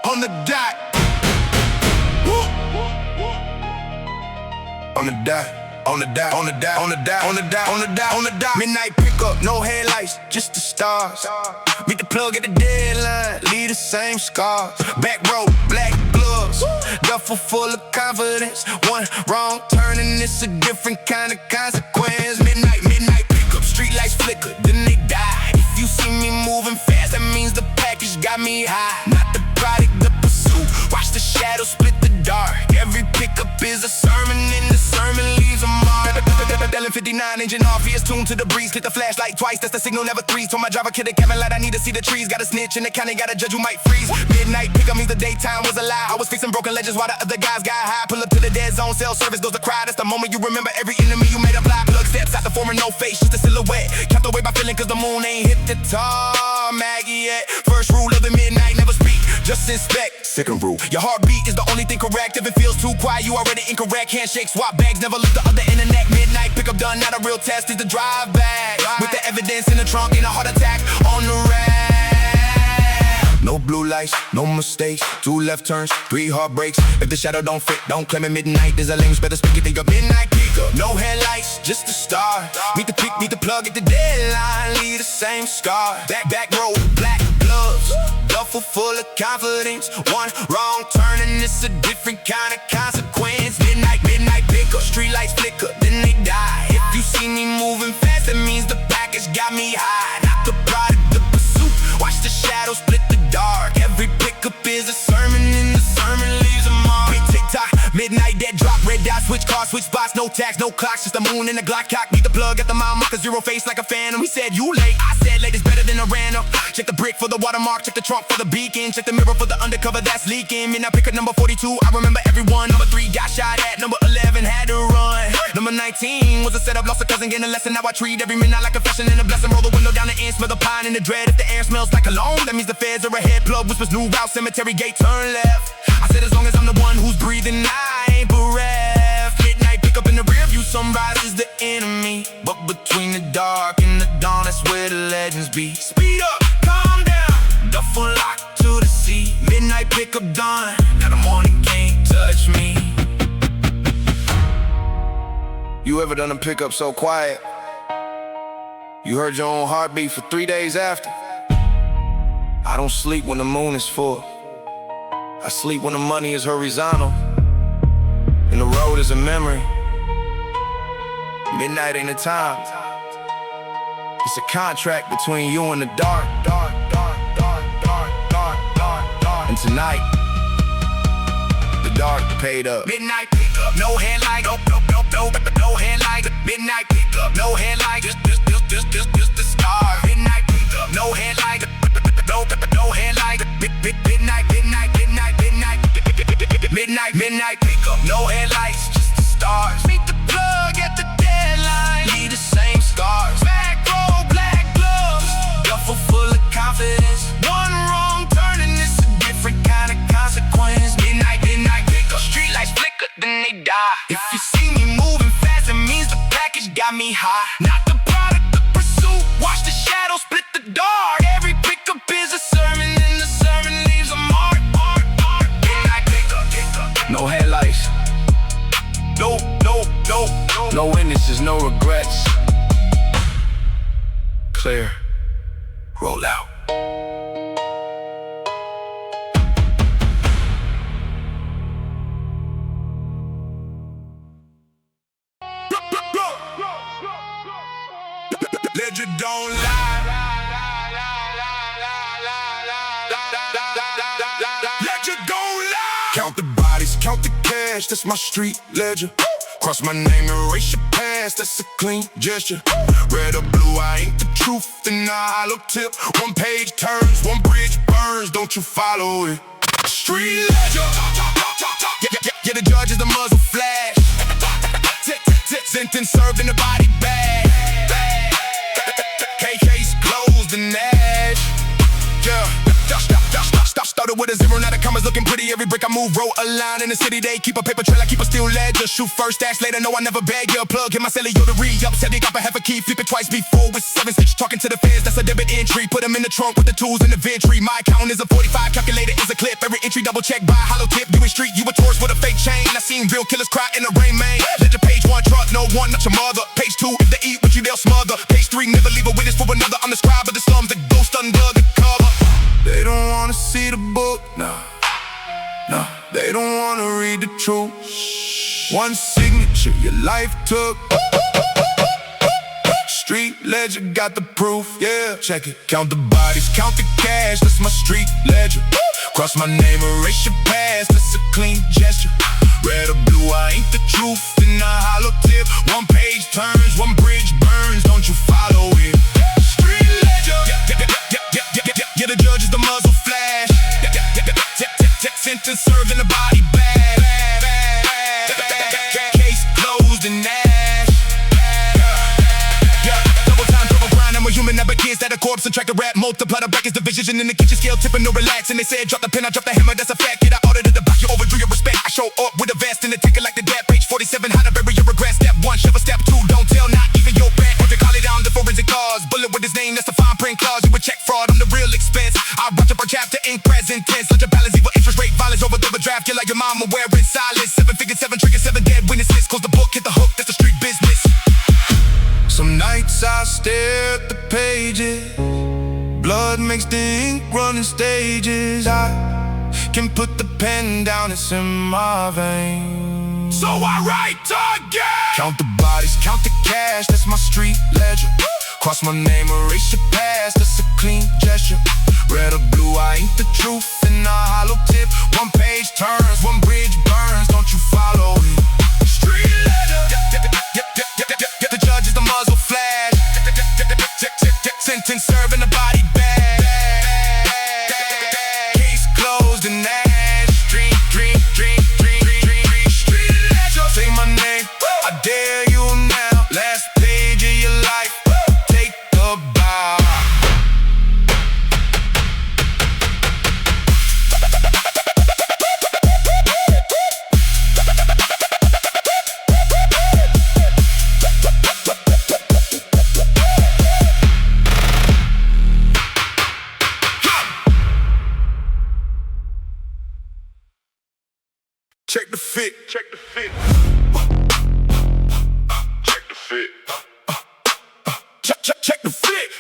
on the dot. Woo. On the dot. On the dot, on the dot, on the dot, on the dot, on the dot, on the dot. Midnight pickup, no headlights, just the stars. Meet the plug at the deadline, leave the same scars. Back row, black gloves, duffel full of confidence. One wrong turn and it's a different kind of consequence. Midnight pickup, street lights flicker, then they die. If you see me moving fast, that means the package got me high. Not the product, the pursuit. Watch the shadows split the dark. Every pickup is a sermon, and the sermon leaves a mark. Delin 59, engine off, ears tuned to the breeze. Click the flashlight twice, that's the signal, never threes. Told my driver, kid, the Kevin light, I need to see the trees. Got a snitch in the county, got a judge who might freeze. Midnight pickup means the daytime was a lie. I was fixing broken legends while the other guys got high. Pull up to the dead zone, cell service goes to cry. That's the moment you remember every enemy you made a fly. Plug steps out the former, no face, just a silhouette. Kept away by feeling cause the moon ain't hit the tarmac yet. First rule of the midnight, never speak, just inspect. Second rule, your heartbeat is the only thing correct. If it feels too quiet, you already incorrect. Handshake, swap bags, never look the other internet. Midnight pickup done, not a real test, is the drive back. With the evidence in the trunk, ain't a heart attack on the rack. No blue lights, no mistakes, 2 left turns, 3 heartbreaks. If the shadow don't fit, don't claim it. Midnight, there's a language, better speak it, think of midnight pickup. No headlights, just the star. Meet the pick, meet the plug at the deadline, leave the same scar. Back row, black gloves, duffel full of confidence. One wrong turn and it's a different kind of consequence. Midnight pickup, street lights flicker, then they die. If you see me moving fast, that means the package got me high. Not the product, the pursuit. Watch the shadows split the dark. Every pickup is a sermon, and the sermon leaves a mark. Big tick-tock, midnight dead drop, red dot, switch cars, switch spots, no tags, no clocks, just the moon and the Glock cock. Meet the plug at the mile marker, zero face like a phantom. He said you late, I said late is better than a random. Check the brick for the watermark, check the trunk for the beacon, check the mirror for the undercover that's leaking. Midnight pickup number 42, I remember everyone. Number 3 got shot at, number 11 had to run. Number 19 was a setup, lost a cousin, getting a lesson. Now I treat every midnight like a fashion and a blessing. Roll the window down the end, smell the pine and the dread. If the air smells like cologne, that means the feds are ahead. Plug whispers new route, cemetery gate, turn left. I said as long as I'm the one who's breathing, I ain't bereft. Midnight pickup in the rear view, sunrise is the enemy. But between the dark and the dawn, that's where the legends be. Speed up, calm down, duffel locked to the sea. Midnight pickup done, now the morning can't touch me. You ever done a pickup so quiet you heard your own heartbeat for 3 days after? I don't sleep when the moon is full, I sleep when the money is horizontal and the road is a memory. Midnight ain't a time, it's a contract between you and the dark. And tonight, the dark paid up. Midnight pickup, no headlight, no headlight. Midnight pickup, no headlight, just the star. Midnight pickup, no headlight, no headlight. Midnight pickup, no headlights, just the stars. Meet the plug at the deadline, leave the same scars. Back row, black gloves, duffel full of confidence. One wrong turn and it's a different kind of consequence. Midnight pickup, street lights flicker, then they die. If you see me moving fast, it means the package got me high. Not the product, the pursuit. Watch the shadows split the dark. Every pickup is a sermon, and the sermon leaves a mark. Midnight pickup, no headlights, no witnesses, no regrets. Clear, roll out. Legend don't lie. Legend don't lie. Count the bodies, count the cash, that's my street ledger. Cross my name, erase your past, that's a clean gesture. Red or blue, I ain't the truth in a hollow tip. One page turns, one bridge burns, don't you follow it? Street ledger. Yeah, the judge is the muzzle flash. Sentence served in the body bag. Case closed and ash. Yeah, started with a zero, now the commas looking pretty. Every brick I move, roll a line in the city. They keep a paper trail, I keep a steel ledger. Shoot first, dash later, no I never beg you. Plug in my celly, yo, to re-up. Said they got a half a key, flip it twice before with 7 stitch. Talking to the feds, that's a debit entry. Put them in the trunk with the tools in the ventry. My account is a 45, calculator is a clip. Every entry double check by hollow tip. You in street, you a tourist with a fake chain. I seen real killers cry in the rain, man. Ledger page 1, truck, no one, not your mother. Page 2, if they eat with you, they'll smother. Page 3, never leave a witness for another. I'm the scribe of the slums, the ghost under the cover. They don't wanna see the book, nah. They don't wanna read the truth. One signature your life took. Street ledger got the proof, yeah. Check it. Count the bodies, count the cash, that's my street ledger. Cross my name, erase your past, that's a clean gesture. Red or blue, I ain't the truth in a hollow tip. One page turns, one bridge burns, don't you follow it? Street ledger. Yeah, the judge is the muzzle flash. Sentence served in the body bag. Case closed and Nash. Double time, double grind, I'm a human, never kids that a corpse. Subtract the rap, multiply the brackets, division in the kitchen scale, tipping no relax. And they said drop the pen, I drop the hammer, that's a fact. Get I audited the box, you overdrew your respect. I show up with a vest and a ticket like the dad. Page 47, how to bury your regret. Step 1, shiver. Step 2, don't tell, not even your parent. Or they call it down the forensic cause. Bullet with his name, that's the fine print clause. You would check fraud on the real expense. I brought up a chapter in present tense. Let your balance evil interest rate violence over the draft. You're like your mama wearing silence. 7 figures, 7 triggers, 7 dead witnesses. Close the book, hit the hook, that's the street business. Some nights I stare at the pages. Blood makes the ink run in stages. I can put the pen down, it's in my veins. So I write again. Count the bodies, count the cash, that's my street ledger. Cross my name, erase your past, that's a clean gesture. Red or blue, I ain't the truth in a hollow tip. One page turns, one bridge burns, don't you follow it? Street ledger. The judge is the muzzle flash. Sentence served in the body bag. Case closed and Nash. Street ledger. Say my name, I dare you now. Last page of your life, take the bow. Check the fit, check the fit. Check the fit. Check the fit.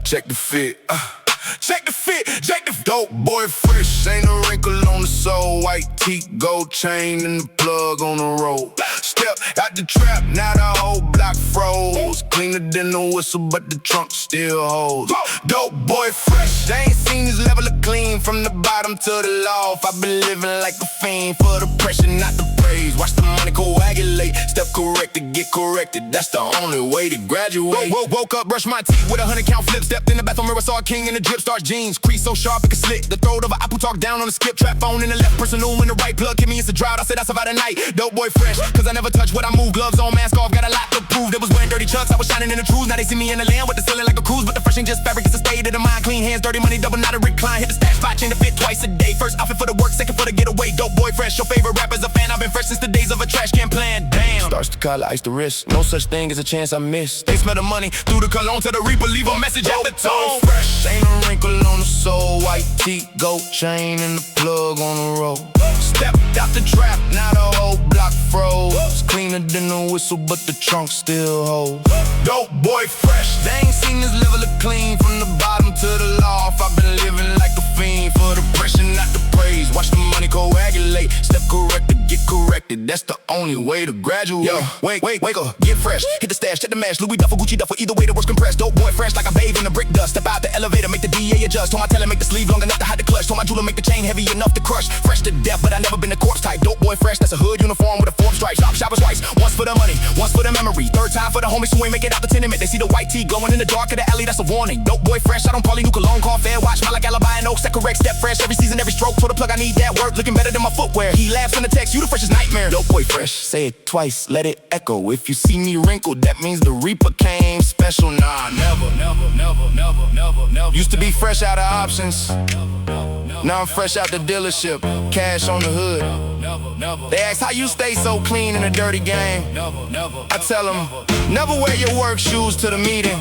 Check the fit. Check the fit, check the dope boy fresh. Ain't a wrinkle on the soul. White teeth, gold chain, and the plug on the road. Step out the trap, now the whole block froze. Cleaner than the whistle, but the trunk still holds. Dope boy fresh, they ain't seen this level of clean. From the bottom to the loft, I've been living like a fiend. For the pressure, not the praise. Watch the money coagulate. Step corrected, get corrected. That's the only way to graduate. Woke up, brushed my teeth with 100 count flip. Stepped in the bathroom mirror, saw a king in the drip stars jeans. Crease so sharp it could slit. The throat of an apple talk down on the skip. Trap phone in the left, personal in the right. Plug hit me, it's a drought. I said I survived the night. Dope boy fresh, cause I never touch what I move. Gloves on, mask off, got a lot to prove. They was wearing dirty chucks, I was shining in the truths. Now they see me in the land with the ceiling like a cruise. But the fresh ain't just fabric, it's a state of the mind. Clean hands, dirty money, double, not a recline. Hit the stash spot, change the fit twice a day. First outfit for the work, second for the getaway. Dope boy fresh, your favorite rapper's a fan. I've been fresh since the days of a trash can plan. Damn. Starts to collar, ice the wrist. No such thing as a chance I miss. They smell the money through the cologne to the reaper. Leave a message at the tone. Fresh, ain't a wrinkle on the soul. White teeth, gold chain, and the plug on the road. Stepped out the trap, now the whole block froze. Cleaner than a whistle, but the trunk still holds. Dope boy fresh, they ain't seen this level of clean. From the bottom to the loft, I've been living like a fiend. For the pressure, not the praise. Watch the money coagulate. Step corrected, get corrected. That's the only way to graduate. Yo, wake up, get fresh. Hit the stash, check the mash. Louis Duffel, Gucci Duffel. Either way, the work's compressed. Dope boy fresh, like I bathe in the brick dust. Step out the elevator, make the DA adjust. Told my teller, make the sleeve long enough to hide the clutch. Told my jeweler, make the chain heavy enough to crush. Fresh to death, but I never been a corpse type. Dope boy fresh, that's a hood uniform with a Forbes stripe. Shoppers twice, once for the money, once for the memory. Third time for the homies who ain't make it out the tenement. They see the white tee glowing in the dark of the alley, that's a warning. Dope boy fresh, I don't probably new cologne, call fair watch. Smell like alibi in the oaks that correct, step fresh every season, every stroke. For the plug, I need that work, looking better than my footwear. He laughs in the text, you the freshest nightmare. Dope boy fresh, say it twice, let it echo. If you see me wrinkled, that means the Reaper came special. Nah, never. Used to be fresh out of options, now I'm fresh out the dealership, cash on the hood. They ask how you stay so clean in a dirty game. I tell them, never wear your work shoes to the meeting.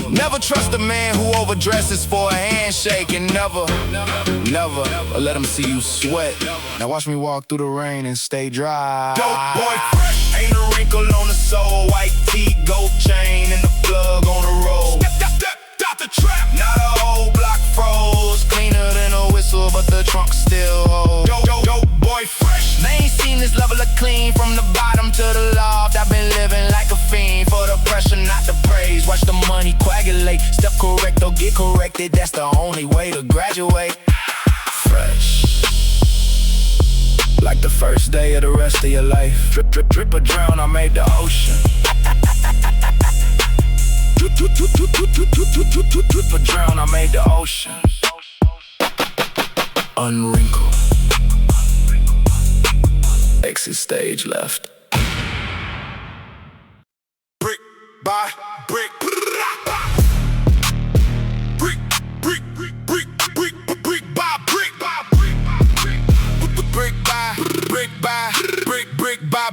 Never trust a man who overdresses for a handshake. And never let him see you sweat. Now watch me walk through the rain and stay dry. Dope boy fresh, ain't a wrinkle on the soul. White tee, gold chain, and the plug on the road. Stop the trap, not a whole block froze. Cleaner than a whistle, but the trunk still holds. Dope boy fresh, they ain't seen this level of clean. From the bottom to the loft, I've been living like a fiend. For the pressure, not the praise. Watch the money coagulate. Step correct or get corrected, that's the only way to graduate. Fresh, like the first day of the rest of your life. Drip, drip, drip or drown, I made the ocean. Drip or drown, I made the ocean. Unwrinkled. Exit stage left. Brick by brick. Brick by brick.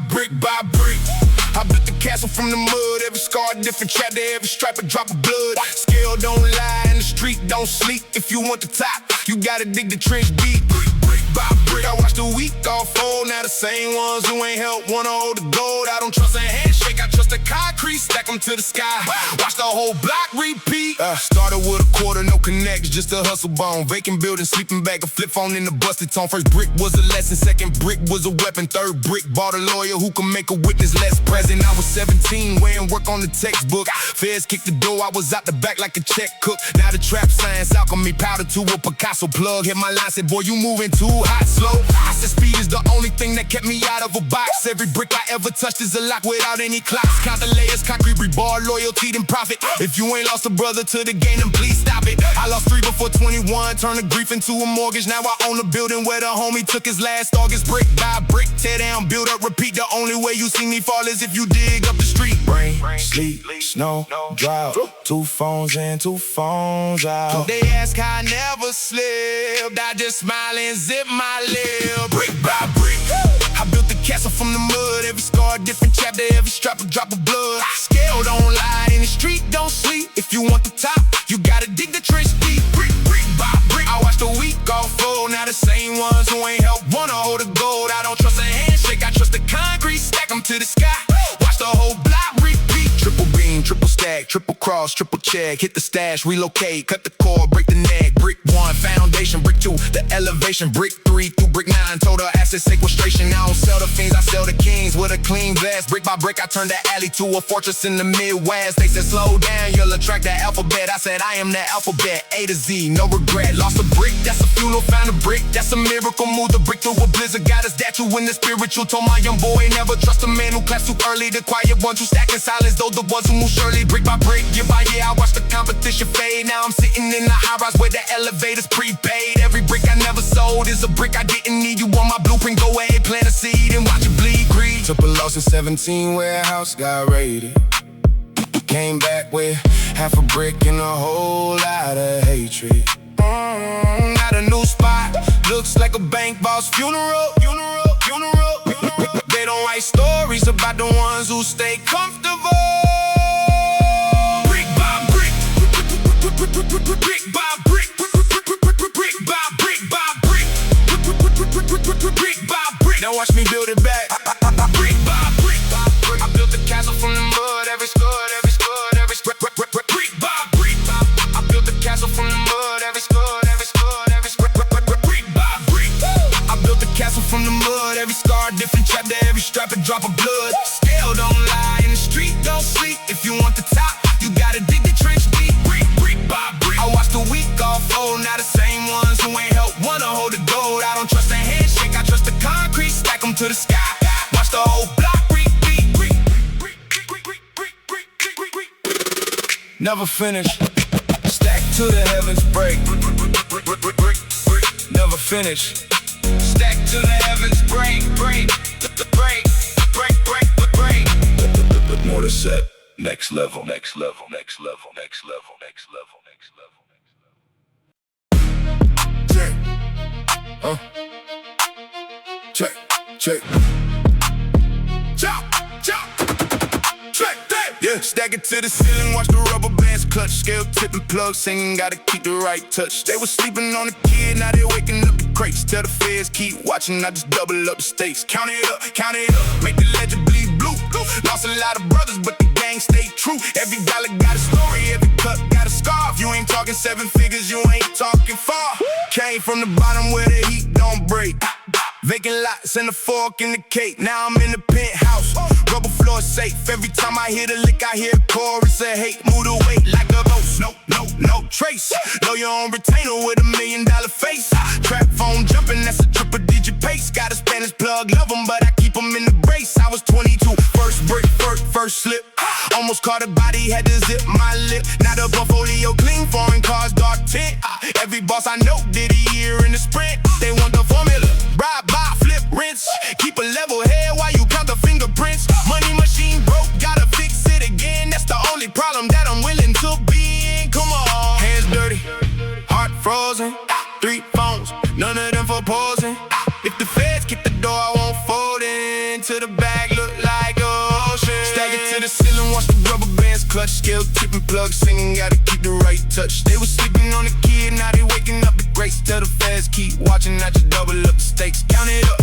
Brick by brick. I built the castle from the mud. Every scar, different chapter, every stripe, a drop of blood. Scale don't lie and the street don't sleep. If you want the top, you gotta dig the trench deep. Brick by brick, I watch the weak all fold. Now the same ones who ain't helped wanna hold the gold. I don't trust a handshake, I trust the concrete. Stack them to the sky, watch the whole block repeat. Started with a quarter, no connects, just a hustle bone. Vacant building, sleeping bag, a flip phone in the busted tone. First brick was a lesson, second brick was a weapon. Third brick bought a lawyer who can make a witness less present. I was 17, weighing work on the textbook. Feds kicked the door, I was out the back like a check cook. Now the trap science, alchemy, powder to a Picasso plug. Hit my line, said, boy, you moving too hot, slow. I said speed is the only thing that kept me out of a box. Every brick I ever touched is a lock without any clocks. Count the layers, concrete rebar, loyalty, then profit. If you ain't lost a brother to the game, then please stop it. I lost 3 before 21, turned the grief into a mortgage. Now I own a building where the homie took his last August. Brick by brick, tear down, build up, repeat. The only way you see me fall is if you dig up the street. Rain, sleet, snow, drought. 2 phones in, 2 phones out. They ask how I never slipped, I just smile and zip my lip. Brick by brick, I built the castle from the mud. Every scar, different chapter, every stripe, a drop of blood. Scale don't lie and the street don't sleep. If you want the top, you gotta dig the trench deep. Brick by brick, I watch the weak all fold. Now the same ones who ain't helped wanna hold the gold. I don't trust a handshake, I trust the concrete. Stack them to the sky, watch the whole block repeat. Triple beam, triple stack, triple cross, triple check. Hit the stash, relocate, cut the cord, break the neck. Brick 1, foundation. Brick 2, the elevation. Brick 3 through brick 9, total asset sequestration. I don't sell the fiends, I sell the kings with a clean vest. Brick by brick, I turned the alley to a fortress in the Midwest. They said slow down, you'll attract the alphabet. I said I am the alphabet, A to Z, no regret. Lost a brick, that's a funeral, found a brick, that's a miracle. Moved the brick through a blizzard, got a statue in the spiritual. Told my young boy, never trust a man who claps too early. The quiet ones who stack in silence, those the ones who move surely. Brick by brick, year by year, I watch the competition fade. Now I'm sitting in the high rise where the elevator's prepaid. Every brick I never sold is a brick I didn't need. You want my blueprint, go ahead, plant a seed and watch it bleed green. Took a loss in 17, warehouse got raided. Came back with half a brick and a whole lot of hatred. Got a new spot, looks like a bank boss funeral. They don't write stories about the ones who stay comfortable. Brick by brick, brick by brick, brick by brick by brick, brick by brick. Now watch me build it back. Brick by brick, I built the castle from the mud. Every squad, every brick by brick. I built the castle from the mud. Every squad, every brick by brick. I built the castle from the mud. Every scar, different chapter, every stripe, a drop of blood. Scale don't lie and the street don't sleep. If you want the top, you gotta dig the trench deep. Brick by brick, I watch the weak all fold. Now the same ones who ain't helped wanna hold the gold. I don't trust a handshake, I trust the concrete. Stack them to the sky, watch the whole block repeat. Never finish, stack to the heavens break. finish. Stack to the heavens, break, break, break, break, break, break. More to set. Next level, next level, next level, next level, next level, next level, next level. Check. Check. Chop, chop. Check that. Yeah. Stack it to the ceiling, watch the rubber bands clutch. Scale tipping, plug singing, gotta keep the right touch. They was sleeping on the kid, now they waking up the crates. Tell the feds keep watching, I just double up the stakes. Count it up, make the legend bleed blue. Lost a lot of brothers, but the gang stay true. Every dollar got a story, every cut got a scarf. You ain't talking seven figures, you ain't talking far. Came from the bottom where the heat don't break. Vacant lots and a fork in the cake. Now I'm in the penthouse, rubber floor safe. Every time I hear the lick, I hear a chorus of hate. Move the weight like a ghost, no trace. Know your own retainer with $1 million face. Trap phone jumping, that's a triple digit pace. Got a Spanish plug, love him, but I keep him in the brace. I was 22, first break, first slip. Almost caught a body, had to zip my lip. Now the portfolio clean, foreign cars, dark tint. Every boss I know did a year in the sprint. They want the formula, ride, buy, flip, rinse. Keep a level head while you count the fingerprints. Money machine broke, gotta fix it again. That's the only problem that I'm willing to be in. Come on, hands dirty, heart frozen. 3 phones, none of them for posing. If the feds kick the door, I won't fold in. To the bag, look like a ocean. Stack it to the ceiling, watch the rubber bands clutch. Scale tipping, plug singing, gotta keep the right touch. They was sleeping on the kid, now they waking up the grace. Tell the feds keep watching, I just double up the stakes. Count it up,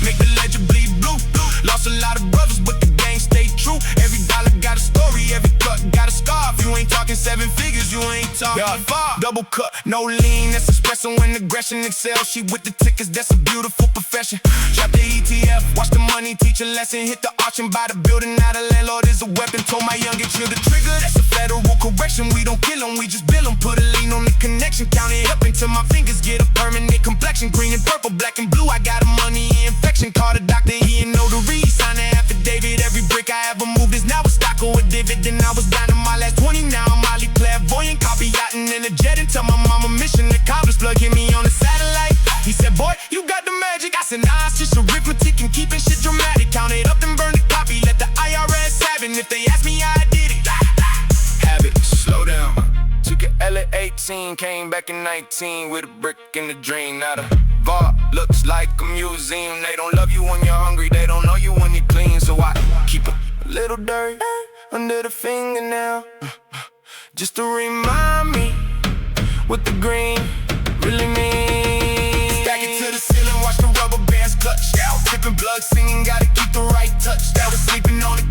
make the legend bleed blue. Lost a lot of brothers, but the gang stay true. Every dollar got a story, every cut got a scarf. You ain't talking seven figures, you ain't talking far. Double cut, no lean, that's espresso and aggression. Excel, she with the tickets, that's a beautiful profession. Trap the ETF, watch the money, teach a lesson. Hit the arch and buy the building, now the landlord is a weapon. Told my youngin' chill the trigger, that's a federal correction. We don't kill them, we just bill them. Put a lean on the connection, count it up until my fingers get a permanent complexion. Green and purple, black and blue, I got a money infection. Call the doctor, he ain't know the read. Sign the affidavit, every brick I ever moved is now a stock or a dividend. I was down to my last 20, now I'm highly clairvoyant. Copy yachting in a jet and tell my mama mission accomplished. Plug hit me on the satellite. He said, boy, you got the magic. I said, nah, it's just arithmetic and keeping shit dramatic. Count it up and burn the copy, let the IRS have it. If they ask me how I did it, have it, slow down. Took an L at 18, came back in 19 with a brick in the dream. Now the bar looks like a museum. They don't love you when you're hungry, they don't know you when you're clean. So I keep a little dirt under the fingernail, just to remind me what the green really means. Stack it to the ceiling, watch the rubber bands clutch. Tipping, blood singing, gotta keep the right touch. That was sleeping on the